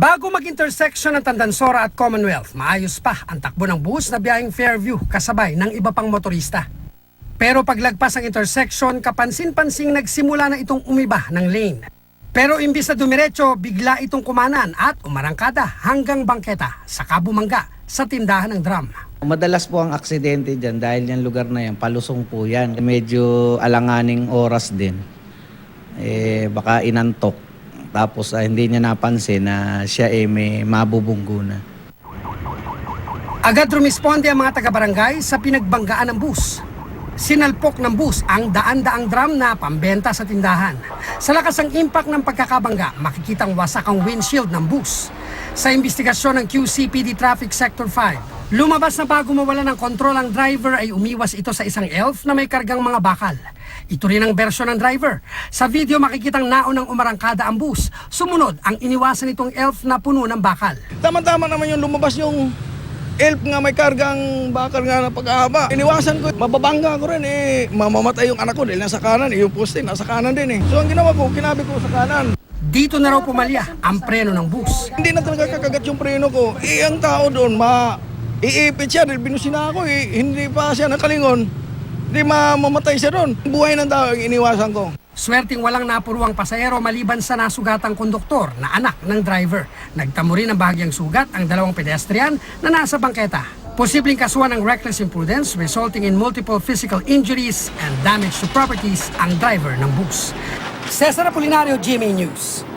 Bago mag-intersection ng Tandansora at Commonwealth, maayos pa ang takbo ng bus na biyaheng Fairview kasabay ng iba pang motorista. Pero paglagpas ng intersection, kapansin-pansing nagsimula na itong umiba ng lane. Pero imbis na dumiretso, bigla itong kumanan at umarangkada hanggang bangketa sa Kabumanga sa tindahan ng drum. Madalas po ang aksidente dyan dahil yung lugar na yan, palusong po yan. Medyo alanganing oras din. Baka inantok. Tapos hindi niya napansin na siya may mabubunggo na. Agad rumisponde ang mga taga-barangay sa pinagbanggaan ng bus. Sinalpok ng bus ang daan-daang drum na pambenta sa tindahan. Sa lakas ng impact ng pagkakabangga, makikitang wasak ang windshield ng bus. Sa investigasyon ng QCPD Traffic Sector 5, lumabas na bago mawala ng kontrol ang driver ay umiwas ito sa isang elf na may kargang mga bakal. Ito rin ang bersyon ng driver. Sa video makikitang naunang umarangkada ang bus. Sumunod ang iniwasan nitong elf na puno ng bakal. Tama-tama naman yung lumabas yung elf nga may kargang bakal nga na pag-ahaba. Iniwasan ko, mababangga ko rin mamamatay yung anak ko dahil nasa kanan, yung poste nasa kanan din So ang ginawa ko, kinabi ko sa kanan. Dito na raw pumalya ang preno ng bus. Hindi na talaga kakagat yung preno ko. Ang tao doon, iipit siya dahil binusina ako hindi pa siya nakalingon. Hindi mamamatay siya doon. Buhay ng tao ang iniwasan ko. Swerteng walang napuruang pasahero maliban sa nasugatang konduktor na anak ng driver. Nagtamo rin ng bahagyang sugat ang dalawang pedestrian na nasa bangketa. Posibleng kasuhan ng reckless imprudence resulting in multiple physical injuries and damage to properties ang driver ng bus. Cesar Apolinario, GMA News.